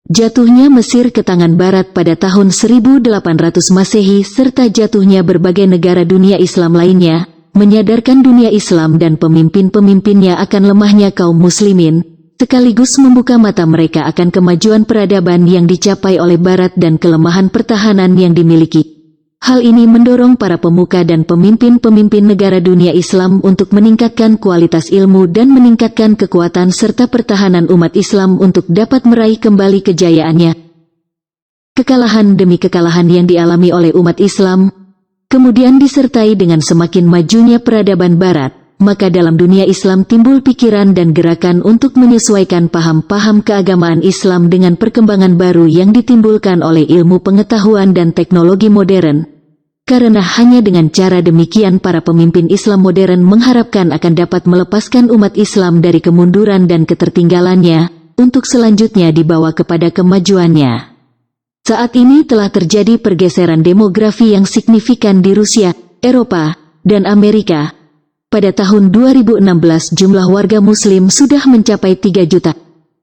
Jatuhnya Mesir ke tangan Barat pada tahun 1800 Masehi serta jatuhnya berbagai negara dunia Islam lainnya, menyadarkan dunia Islam dan pemimpin-pemimpinnya akan lemahnya kaum muslimin, sekaligus membuka mata mereka akan kemajuan peradaban yang dicapai oleh Barat dan kelemahan pertahanan yang dimiliki. Hal ini mendorong para pemuka dan pemimpin-pemimpin negara dunia Islam untuk meningkatkan kualitas ilmu dan meningkatkan kekuatan serta pertahanan umat Islam untuk dapat meraih kembali kejayaannya. Kekalahan demi kekalahan yang dialami oleh umat Islam, kemudian disertai dengan semakin majunya peradaban Barat, maka dalam dunia Islam timbul pikiran dan gerakan untuk menyesuaikan paham-paham keagamaan Islam dengan perkembangan baru yang ditimbulkan oleh ilmu pengetahuan dan teknologi modern. Karena hanya dengan cara demikian para pemimpin Islam modern mengharapkan akan dapat melepaskan umat Islam dari kemunduran dan ketertinggalannya, untuk selanjutnya dibawa kepada kemajuannya. Saat ini telah terjadi pergeseran demografi yang signifikan di Rusia, Eropa, dan Amerika. Pada tahun 2016 jumlah warga muslim sudah mencapai 3 juta.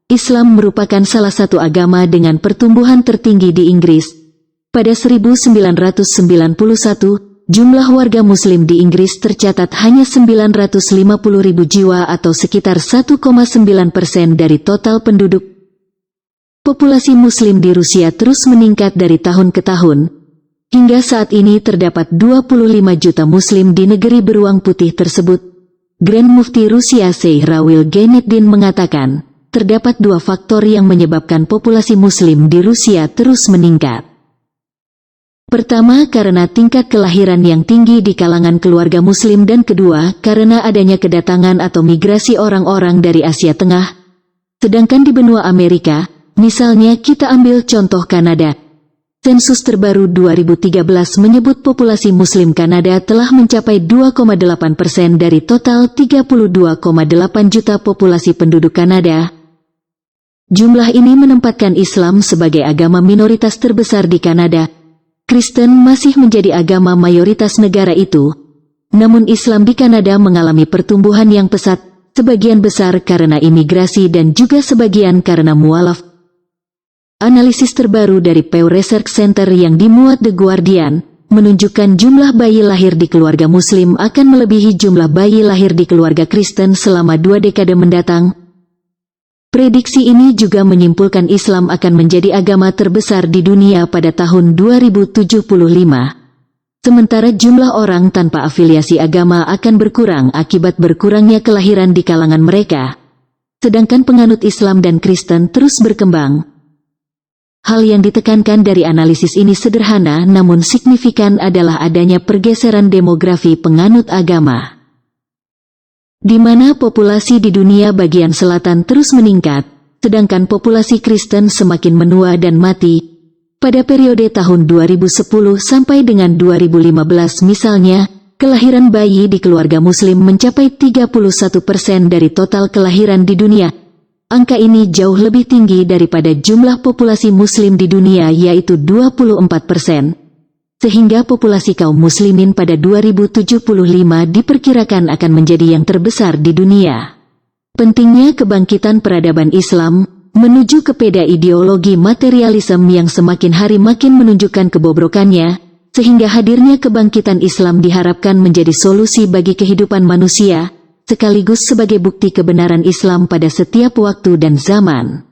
Islam merupakan salah satu agama dengan pertumbuhan tertinggi di Inggris. Pada 1991, jumlah warga muslim di Inggris tercatat hanya 950.000 jiwa atau sekitar 1,9% dari total penduduk. Populasi muslim di Rusia terus meningkat dari tahun ke tahun. Hingga saat ini terdapat 25 juta muslim di negeri beruang putih tersebut. Grand Mufti Rusia Syekh Rawil Gainuddin mengatakan, terdapat 2 faktor yang menyebabkan populasi muslim di Rusia terus meningkat. Pertama, karena tingkat kelahiran yang tinggi di kalangan keluarga muslim, dan kedua, karena adanya kedatangan atau migrasi orang-orang dari Asia Tengah. Sedangkan di benua Amerika, misalnya kita ambil contoh Kanada. Sensus terbaru 2013 menyebut populasi muslim Kanada telah mencapai 2,8% dari total 32,8 juta populasi penduduk Kanada. Jumlah ini menempatkan Islam sebagai agama minoritas terbesar di Kanada. Kristen masih menjadi agama mayoritas negara itu, namun Islam di Kanada mengalami pertumbuhan yang pesat, sebagian besar karena imigrasi dan juga sebagian karena mualaf. Analisis terbaru dari Pew Research Center yang dimuat The Guardian, menunjukkan jumlah bayi lahir di keluarga muslim akan melebihi jumlah bayi lahir di keluarga Kristen selama 2 dekade mendatang. Prediksi ini juga menyimpulkan Islam akan menjadi agama terbesar di dunia pada tahun 2075. Sementara jumlah orang tanpa afiliasi agama akan berkurang akibat berkurangnya kelahiran di kalangan mereka. Sedangkan penganut Islam dan Kristen terus berkembang. Hal yang ditekankan dari analisis ini sederhana namun signifikan adalah adanya pergeseran demografi penganut agama, di mana populasi di dunia bagian selatan terus meningkat, sedangkan populasi Kristen semakin menua dan mati. Pada periode tahun 2010 sampai dengan 2015 misalnya, kelahiran bayi di keluarga muslim mencapai 31% dari total kelahiran di dunia. Angka ini jauh lebih tinggi daripada jumlah populasi muslim di dunia yaitu 24%. Sehingga populasi kaum muslimin pada 2075 diperkirakan akan menjadi yang terbesar di dunia. Pentingnya kebangkitan peradaban Islam, menuju kepada ideologi materialisme yang semakin hari makin menunjukkan kebobrokannya, sehingga hadirnya kebangkitan Islam diharapkan menjadi solusi bagi kehidupan manusia, sekaligus sebagai bukti kebenaran Islam pada setiap waktu dan zaman.